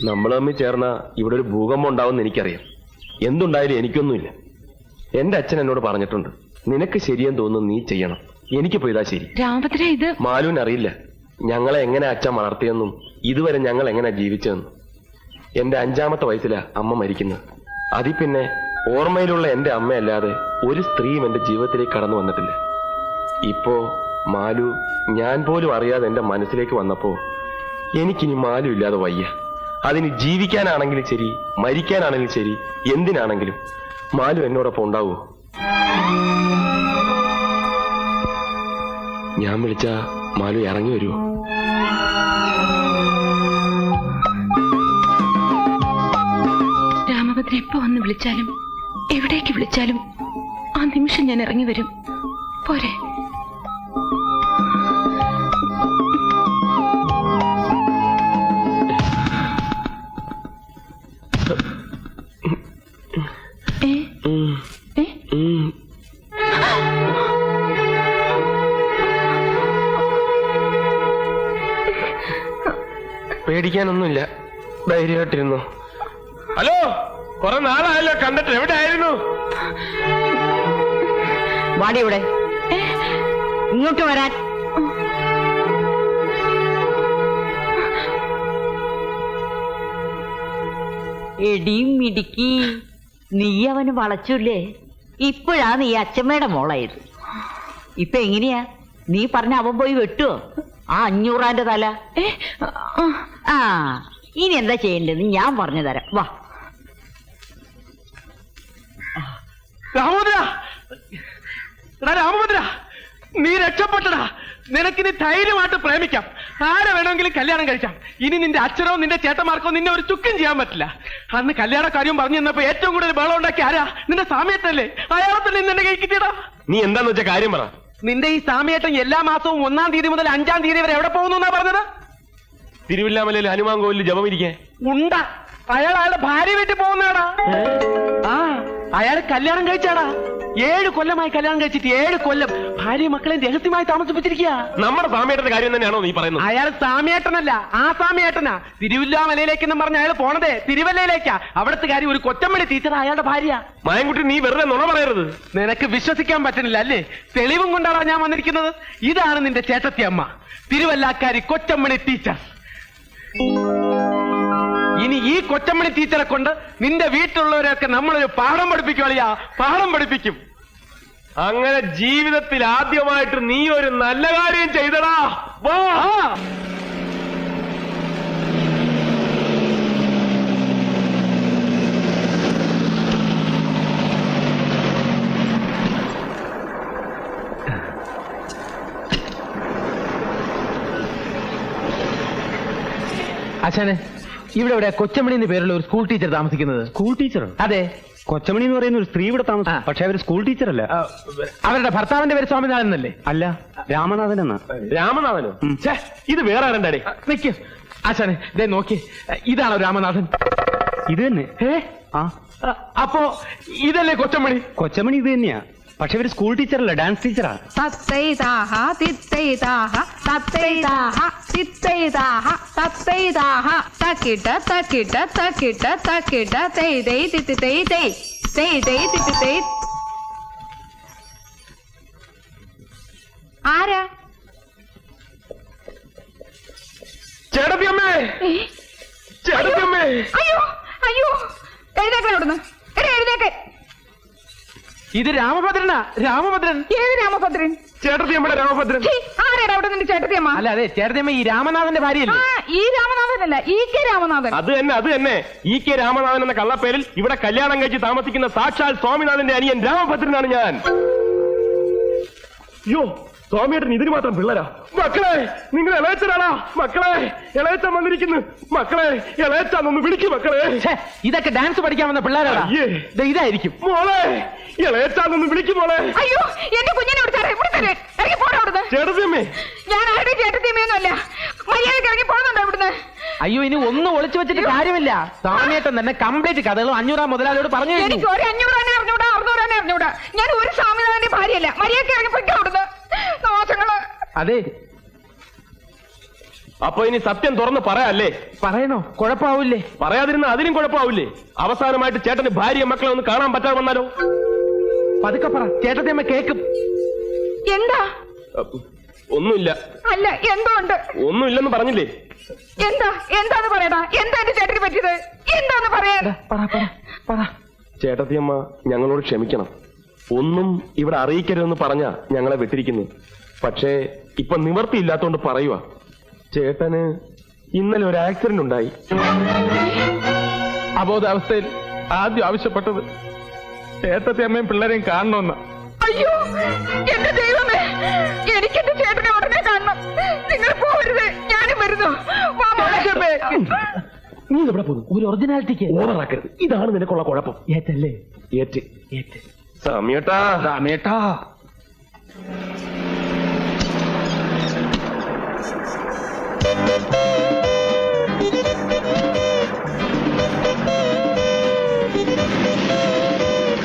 നമ്മൾ തമ്മിൽ ചേർന്ന ഇവിടെ ഒരു ഭൂകമ്പം ഉണ്ടാവുമെന്ന് എനിക്കറിയാം. എന്തുണ്ടായാലും എനിക്കൊന്നുമില്ല. എന്റെ അച്ഛൻ എന്നോട് പറഞ്ഞിട്ടുണ്ട്, നിനക്ക് ശരിയെന്ന് തോന്നുന്നു നീ ചെയ്യണം. എനിക്ക് പോയതാ ശരി. രാമഭദ്ര, ഇത് മാലുവിന് അറിയില്ല ഞങ്ങളെ എങ്ങനെ അച്ഛൻ വളർത്തിയെന്നും ഇതുവരെ ഞങ്ങൾ എങ്ങനെ ജീവിച്ചതെന്നും. എന്റെ 5ാമത്തെ വയസ്സിലാ അമ്മ മരിക്കുന്നത്. അതിൽ പിന്നെ ഓർമ്മയിലുള്ള എന്റെ അമ്മയല്ലാതെ ഒരു സ്ത്രീയും എന്റെ ജീവിതത്തിലേക്ക് കടന്നു വന്നിട്ടില്ല. ഇപ്പോ മാലു ഞാൻ പോലും അറിയാതെ എന്റെ മനസ്സിലേക്ക് വന്നപ്പോ എനിക്കിനി മാലു ഇല്ലാതെ വയ്യ. അതിന് ജീവിക്കാനാണെങ്കിലും ശരി, മരിക്കാനാണെങ്കിലും ശരി, എന്തിനാണെങ്കിലും മാലു എന്നോടൊപ്പം ഉണ്ടാവോ? ഞാൻ വിളിച്ച മാലു ഇറങ്ങി വരുമോ? രാമഭദ്ര എപ്പോ വന്ന് വിളിച്ചാലും എവിടേക്ക് വിളിച്ചാലും ആ നിമിഷം ഞാൻ ഇറങ്ങി വരും. പോരെ? പേടിക്കാനൊന്നുമില്ല, ധൈര്യമായിട്ടിരുന്നു. ഹലോ, കുറെ നാളായല്ലോ കണ്ടിട്ട്, എവിടെ ആയിരുന്നു? വാടി ഇവിടെ, ഇങ്ങോട്ട് വരാൻ. എടിയും മിടുക്കി, നീ അവന് വളച്ചില്ലേ? ഇപ്പോഴാ നീ അച്ഛമ്മയുടെ മോളായത്. ഇപ്പൊ എങ്ങനെയാ? നീ പറഞ്ഞ അവൻ പോയി വെട്ടുവോ ആ 500 തല? ആ, ഇനി എന്താ ചെയ്യേണ്ടത് ഞാൻ പറഞ്ഞു തരാം. വാ. രാമഭദ്ര, രാമഭദ്ര, നീ രക്ഷപ്പെട്ടടാ. നിനക്കിനി ധൈര്യമായിട്ട് പ്രേമിക്കാം, ആരെ വേണമെങ്കിലും കല്യാണം കഴിക്കാം. ഇനി നിന്റെ അച്ഛനോ നിന്റെ ചേട്ടന്മാർക്കോ നിന്നെ ഒരു ചുക്കും ചെയ്യാൻ പറ്റില്ല. അന്ന് കല്യാണ കാര്യം പറഞ്ഞു തന്നപ്പോ ഏറ്റവും കൂടുതൽ ബഹളം ഉണ്ടാക്കി ആരാ? നിന്റെ സാമിയേട്ടനല്ലേ? അയാളെ തന്നെ നിന്റെ കൈ കിട്ടിയടാ. നീ എന്താന്ന് വെച്ച കാര്യം പറ. നിന്റെ ഈ സാമിയേട്ടൻ എല്ലാ മാസവും 1-ാം തീയതി മുതൽ 5-ാം തീയതി വരെ എവിടെ പോകുന്നു എന്നാ പറഞ്ഞത്? തിരുവില്ലാമലയിൽ ഹനുമാൻ കോവിലിൽ ജപം ഇരിക്കേ. ഉണ്ട, അയാളുടെ ഭാര്യ വീട്ടിൽ പോകുന്നതാടാ. ആ, അയാൾ കല്യാണം കഴിച്ചാടാ. 7 കൊല്ലമായി കല്യാണം കഴിച്ചിട്ട് 7 കൊല്ലം ഭാര്യയും മക്കളെയും രഹസ്യമായി താമസിപ്പിച്ചിരിക്കുക. നമ്മുടെ സാമിയേട്ടന്റെ കാര്യം തന്നെയാണോ നീ പറയുന്നത്? അയാൾ സാമിയേട്ടനല്ല, ആ സാമിയേട്ടനാ. തിരുവില്ലാമലയിലേക്കെന്നും പറഞ്ഞ അയാൾ പോണതേ തിരുവല്ലയിലേക്കാ. അവിടുത്തെ കാര്യം ഒരു കൊച്ചമ്മടി ടീച്ചർ അയാളുടെ ഭാര്യ. മായൻകുട്ടി, നീ വെറുതെ നുണ പറയരുത്. നിനക്ക് വിശ്വസിക്കാൻ പറ്റുന്നില്ല അല്ലേ? തെളിവും കൊണ്ടാണ് ഞാൻ വന്നിരിക്കുന്നത്. ഇതാണ് നിന്റെ ചേട്ടത്തി അമ്മ, തിരുവല്ലാക്കാരി കൊച്ചമ്മണി ടീച്ചർ. ഇനി ഈ കൊച്ചമ്മണി ടീച്ചറെ കൊണ്ട് നിന്റെ വീട്ടിലുള്ളവരെയൊക്കെ നമ്മളൊരു പാഠം പഠിപ്പിക്കുവളിയാ, പാഠം പഠിപ്പിക്കും. അങ്ങനെ ജീവിതത്തിൽ ആദ്യമായിട്ട് നീ ഒരു നല്ല കാര്യം ചെയ്തടാ. വാ. അച്ഛനെ, ഇവിടെ ഇവിടെ കൊച്ചമണി എന്ന് പേരുള്ള ഒരു സ്കൂൾ ടീച്ചർ താമസിക്കുന്നത്. സ്കൂൾ ടീച്ചറോ? അതെ, കൊച്ചമണി എന്ന് പറയുന്ന ഒരു സ്ത്രീ ഇവിടെ താമസം. പക്ഷെ അവര് സ്കൂൾ ടീച്ചർ അല്ല. അവരുടെ ഭർത്താവിന്റെ പേര് സ്വാമിനാഥൻ എന്നല്ലേ? അല്ല, രാമനാഥൻ എന്നാ. രാമനാഥനോ? ഇത് വേറെ ആരണ്ടാടേ? നിക്ക് അച്ഛനെ, ദേ നോക്കി, ഇതാണോ രാമനാഥൻ? ഇത് തന്നെ. ആ, അപ്പോ ഇതല്ലേ കൊച്ചമണി? കൊച്ചമണി ഇത് തന്നെയാ. പക്ഷെ ഇവര് സ്കൂൾ ടീച്ചറല്ല, ഡാൻസ് ടീച്ചറാ. തത്തൈതാഹ തിത്തൈതാഹ തത്തൈതാഹ തിത്തൈതാഹ തത്തൈതാഹ തക്കിട്ട തക്കിട്ട തക്കിട്ട തക്കിട്ട തൈ തൈ തിത്തി തൈ തൈ തൈ തൈ തിത്തി തൈ. ആരാ? ചേട്ടത്തിയമ്മേ, ചേട്ടത്തിയമ്മേ. അയ്യോ അയ്യോ, എഴുന്നേക്കാൻ അവിടുന്ന്, എഴുന്നേക്കാൻ. ഇത് രാമഭദ്രനാ, രാമഭദ്രൻ. ഏത് രാമഭദ്രൻ? ചേട്ടത്തിയമ്മയുടെ രാമഭദ്രൻ. ആരാടാ അവിടെ നിന്റെ ചേട്ടത്തിയമ്മ? അല്ല, അതെ, ചേട്ടത്തിയമ്മ ഈ രാമനാഥന്റെ ഭാര്യയല്ലേ? ഈ രാമനാഥനല്ല, കെ രാമനാഥൻ. അത് തന്നെ, അത് തന്നെ. കെ രാമനാഥൻ എന്ന കള്ളപ്പേരിൽ ഇവിടെ കല്യാണം കഴിച്ച് താമസിക്കുന്ന സാക്ഷാൽ സ്വാമിനാഥന്റെ അനിയൻ രാമഭദ്രനാണ് ഞാൻ. അയ്യോ, സ്വാമിയേട്ടൻ ഇതിന് മാത്രം പിള്ളേരാ. മക്കളെ, നിങ്ങൾ ഇളയച്ചനാണാ? മക്കളെ, ഇളയച്ചൻ വന്നിരിക്കുന്നു. മക്കളെ, ഇളയച്ചാന്നൊന്ന് വിളിക്കും മക്കളെ. ഇതൊക്കെ ഡാൻസ് പഠിക്കാൻ വന്ന പിള്ളേരാടാ. ഇതായിരിക്കും. മോളെ, ഇളയച്ചാന്നൊന്ന് വിളിക്കും മോളെ. അയ്യോ, എന്റെ കുഞ്ഞിനെ ഇറങ്ങി പോടാ അവിടുന്ന്. ചേട്ടത്തിയമ്മേ, ഞാൻ ആരുടെ ചേട്ടത്തിയമ്മയൊന്നും അല്ല. മര്യാദക്ക് ഇറങ്ങി പോകുന്നുണ്ടോ ഇവിടുന്ന്? അയ്യോ, ഇനി ഒന്നും ഒളിച്ചു വെച്ചിട്ട് കാര്യമില്ല. സ്വാമിയേട്ടൻ തന്നെ കംപ്ലീറ്റ് കഥകളും 500 മുതലാളിയോട് പറഞ്ഞു. എനിക്ക് ഒരു 500 അറിഞ്ഞൂടാ, 600 അറിഞ്ഞൂടാ. ഞാൻ ഒരു സ്വാമിനാഥന്റെ ഭാര്യയല്ല. മര്യാദക്ക് ഇറങ്ങി പൊയ്ക്കോ അവിടുന്ന്. നാശങ്ങള്. അതെ, അപ്പൊ ഇനി സത്യം തുറന്ന് പറയാല്ലേ? പറയണോ? കുഴപ്പമാവൂലേ? പറയാതിരുന്ന അതിനും കുഴപ്പമാവില്ലേ? അവസാനമായിട്ട് ചേട്ടന് ഭാര്യ മക്കളെ ഒന്ന് കാണാൻ പറ്റാതെ വന്നാലോ? പതുക്കെ പറ, ചേട്ടത്തിയമ്മ കേക്കും. എന്താ? ഒന്നുമില്ല. അല്ല, എന്തോ ഉണ്ട്. ഒന്നുമില്ലെന്ന് പറഞ്ഞില്ലേ? എന്താന്ന് പറയടാ. എന്താ എന്റെ ചേട്ടന് പറ്റിയത്? എന്താന്ന് പറയാൻ? പറ. ചേട്ടത്തിയമ്മ ഞങ്ങളോട് ക്ഷമിക്കണം. ഒന്നും ഇവിടെ അറിയിക്കരുതെന്ന് പറഞ്ഞ ഞങ്ങളെ വിട്ടിരിക്കുന്നു. പക്ഷേ ഇപ്പൊ നിവർത്തിയില്ലാത്തോണ്ട് പറയുക. ചേട്ടന് ഇന്നലെ ഒരു ആക്സിഡന്റ് ഉണ്ടായി. അബോധാവസ്ഥയിൽ ആദ്യം ആവശ്യപ്പെട്ടത് ചേട്ടത്തിയമ്മയും പിള്ളേരെയും കാണണമെന്ന്. അയ്യോ എന്റെ ദൈവമേ, എനിക്ക് എന്റെ ചേട്ടനെ ഉടനെ കാണണം. നിങ്ങൾ പോകരുത്, ഞാനും വരുന്നു. വാ മോളെ. നീ ഇവിടെ പോകുന്നു. ഒരു ഒറിജിനാലിറ്റിക്ക് ഓണറാക്കരുത്. ഇതാണ് നിനക്കുള്ള കുഴപ്പം. ഏറ്റല്ലേ? ഏറ്റ് സമയട്ടാ. രാമേട്ടാ,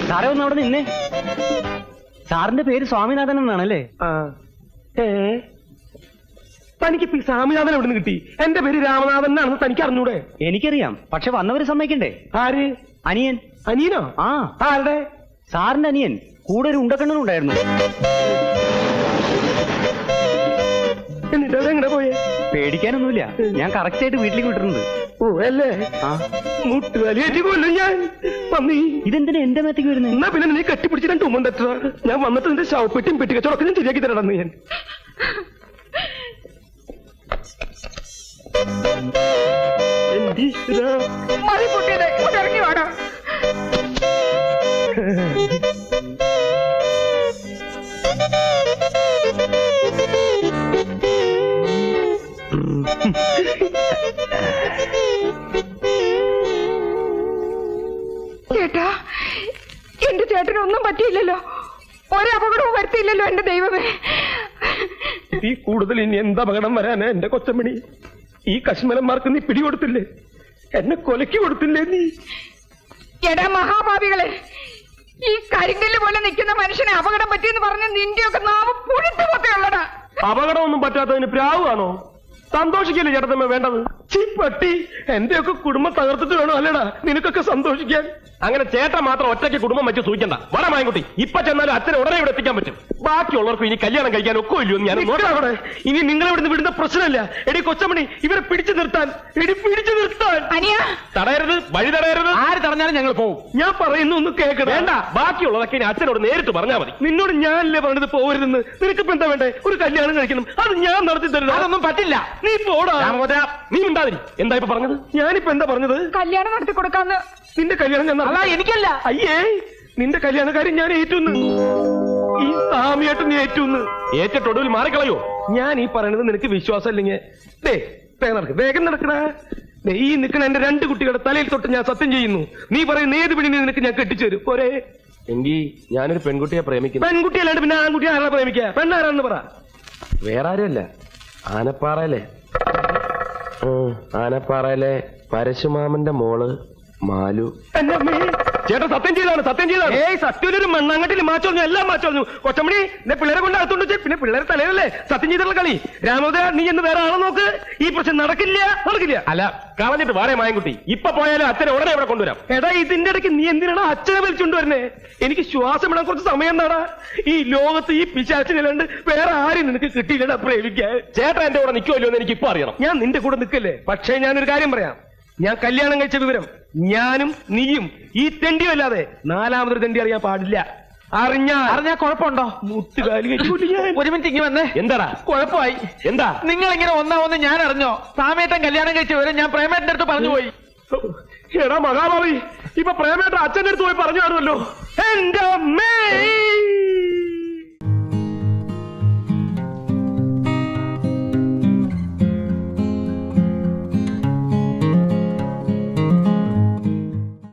സാറേ ഒന്ന് അവിടെ നിന്നേ. സാറിന്റെ പേര് സ്വാമിനാഥൻ എന്നാണല്ലേ? തനിക്ക് സ്വാമിനാഥൻ എവിടെ നിന്ന് കിട്ടി? എന്റെ പേര് രാമനാഥൻ എന്നാണെന്ന് തനിക്ക് അറിഞ്ഞൂടെ? എനിക്കറിയാം, പക്ഷെ വന്നവര് സമ്മതിക്കണ്ടേ? ആര്? അനിയൻ. അനിയനോ? ആ, ആരുടെ? സാറിന്റെ അനിയൻ. കൂടെ ഒരു ഉണ്ടക്കണ്ണനും ഉണ്ടായിരുന്നു. എന്നിട്ട് അതെങ്ങനെ പോയേ? പേടിക്കാനൊന്നുമില്ല, ഞാൻ കറക്റ്റ് ആയിട്ട് വീട്ടിലേക്ക് വിട്ടിട്ടുണ്ട്. ഓ അല്ലേ? ആ, മുട്ടുകാലിയേറ്റ് കൊല്ലും ഞാൻ. പന്നി, ഇതെന്തിനാ എന്റെ മേത്തേക്ക് വരുന്നത്? എന്നാ പിന്നെ നീ കെട്ടിപ്പിടിച്ച് രണ്ട് ഉമ്മൻ തെറ്റാ. ഞാൻ വന്നിട്ട് നിന്റെ ശവപ്പെട്ടിയും പെട്ടിക്കച്ചവടൊക്കെ ഞാൻ ശരിയാക്കി തരണമെന്ന് ഞാൻ. മതി പൊട്ടിയത്, ഇങ്ങോട്ട് ഇറങ്ങി വാടാ. ചേട്ടാ, എന്റെ ചേട്ടനൊന്നും പറ്റിയില്ലല്ലോ. ഒരപകടവും വരുത്തിയില്ലല്ലോ എന്റെ ദൈവമേ. ഈ കൂടുതൽ ഇനി എന്ത് അപകടം വരാനാ എന്റെ കൊച്ചമണി? ഈ കശ്മലന്മാർക്ക് നീ പിടികൊടുത്തില്ലേ? എന്നെ കൊലക്കി കൊടുത്തില്ലേ നീ? എടാ മഹാഭാവികളെ, ഈ കരിങ്കല്ല് പോലെ നിൽക്കുന്ന മനുഷ്യനെ അപകടം പറ്റിയെന്ന് പറഞ്ഞ നിന്റെയൊക്കെ നാമം പുഴുത്തു പോത്തെയുള്ളടാ. അപകടമൊന്നും പറ്റാത്തതിന് പ്രാവാണോ? സന്തോഷിക്കല്ലേ ചേട്ടത്തമ്മ വേണ്ടത്? പട്ടി, എന്റെയൊക്കെ കുടുംബം തകർത്തിട്ട് വേണോ അല്ലേടാ നിനക്കൊക്കെ സന്തോഷിക്കാൻ? അങ്ങനെ ചേട്ടൻ മാത്രം ഒറ്റയ്ക്ക് കുടുംബം വെച്ച് സൂചിക്കണ്ട. വടമായൻകുട്ടി, ഇപ്പൊ ചെന്നാലും അച്ഛനെ ഉടനെ ഇവിടെ എത്തിക്കാൻ പറ്റും. ബാക്കിയുള്ളവർക്ക് ഇനി കല്യാണം കഴിക്കാൻ ഒക്കെ ഇല്ലയോ ഞാൻ നോക്കാം. ഇനി നിങ്ങൾ ഇവിടുന്ന് വിടുന്ന പ്രശ്നമില്ല. എടി കൊച്ചമണി, ഇവരെ പിടിച്ചു നിർത്താൻ. അനിയാ, തടയരുത്, വഴി തടയരുത്. ആര് തടഞ്ഞാലും ഞങ്ങൾ പോകും. ഞാൻ പറയുന്നു ഒന്ന് കേൾക്കണം. വേണ്ട, ബാക്കിയുള്ളതൊക്കെ ഇനി അച്ഛനോട് നേരിട്ട് പറഞ്ഞാൽ മതി. നിന്നോട് ഞാനല്ലേ പറഞ്ഞത് പോകരുതെന്ന്. നിനക്കിപ്പോ എന്താ വേണ്ടേ? ഒരു കല്യാണം കഴിക്കണം, അത് ഞാൻ നടത്തി തരുന്നു. അതൊന്നും പറ്റില്ല. നീ പോടാ. നീ ഉണ്ടാതിരി. എന്താ ഇപ്പൊ പറഞ്ഞത്? ഞാനിപ്പോ എന്താ പറഞ്ഞത്? കല്യാണം നടത്തി കൊടുക്കാന്ന്. നിന്റെ കല്യാണം ഞാൻ അല്ല, എനിക്കല്ല. അയ്യേ, നിന്റെ കല്യാണക്കാരി ഞാൻ ഏറ്റുന്ന്. ഈ സാമിയായിട്ട് നീ ഏറ്റുന്ന്. ഏറ്റിട്ടൊടുവിൽ മാറിക്കളയോ? ഞാൻ ഈ പറയണത് നിനക്ക് വിശ്വാസം ഇല്ലെങ്കിൽ വേഗം നടക്കണ. ഈ നിൽക്കണ എന്റെ രണ്ട് കുട്ടികളുടെ തലയിൽ തൊട്ട് ഞാൻ സത്യം ചെയ്യുന്നു. നീ പറയുന്ന ഏത് പിടിനെ നിനക്ക് ഞാൻ കെട്ടിച്ചു തരും. പോരെ? എങ്കിൽ ഞാനൊരു പെൺകുട്ടിയെ പ്രേമിക്കുന്നു. പെൺകുട്ടിയല്ലാണ്ട് പിന്നെ ആൺകുട്ടിയെ ആരാ പ്രേമിക്കുക? പെണ്ണാരാന്ന് പറ. വേറെ ആരുമല്ല, ആനപ്പാറയിലെ പരശുമാമന്റെ മോള് മാലു. ചേട്ടൻ സത്യം ചെയ്താണ്, സത്യം ചെയ്താണ്. സത്യം ഒരു മണ്ണാങ്കട്ടിൽ മാച്ചോന്നു, എല്ലാം മാച്ചോന്നു. കൊച്ചമണി, എന്നെ പിള്ളേരെ കൊണ്ട് അകത്തോണ്ട് വെച്ച് പിന്നെ പിള്ളേരെ തലയിലല്ലേ സത്യം ചെയ്തിട്ടുള്ള കളി. രാമോദര, നീ എന്ന് വേറെ ആളെ നോക്ക്. ഈ പ്രശ്നം നടക്കില്ല. അല്ല, കളഞ്ഞിട്ട് വേറെ മായൻകുട്ടി. ഇപ്പൊ പോയാലും അച്ഛനെ ഉടനെ ഇവിടെ കൊണ്ടുവരാം. എടാ, ഇതിന്റെ ഇടയ്ക്ക് നീ എന്തിനാണ് അച്ഛനെ വലിച്ചുകൊണ്ടുവരുന്നേ? എനിക്ക് ശ്വാസം ഇടാൻ കുറച്ച് സമയം എന്താടാ? ഈ ലോകത്ത് ഈ പിശാച്ചിനല്ലാണ്ട് വേറെ ആരും നിനക്ക് കിട്ടിയില്ലടാ പ്രേമിക്കാൻ. ചേട്ടൻ എന്റെ കൂടെ നിൽക്കുമല്ലോ എന്ന് എനിക്ക് ഇപ്പൊ അറിയണം. ഞാൻ നിന്റെ കൂടെ നിൽക്കല്ലേ. പക്ഷേ ഞാനൊരു കാര്യം പറയാം. ഞാൻ കല്യാണം കഴിച്ച വിവരം ഞാനും നീയും ഈ തെണ്ടിയും അല്ലാതെ നാലാമതൊരു തെണ്ടി അറിയാൻ പാടില്ല. അറിഞ്ഞാ കുഴപ്പമുണ്ടോ? മുട്ടുകാലി കെട്ടിക്കൂട്ടി ഞാൻ. ഒരു മിനിറ്റ് ഇങ്ങനെ വന്നേ. എന്താടാ കുഴപ്പമായി? എന്താ? നിങ്ങൾ ഇങ്ങനെ ഒന്നാവൊന്ന് ഞാൻ അറിഞ്ഞോ? സാമേട്ടൻ കല്യാണം കഴിച്ച വിവരം ഞാൻ പ്രേമേട്ടന്റെ അടുത്ത് പറഞ്ഞു പോയി. എടാ മഹാഭാവി, ഇപ്പൊ പ്രേമേട്ടൻ അച്ഛന്റെ അടുത്ത് പോയി പറഞ്ഞു കാണുമല്ലോ. എന്റെ അമ്മേ!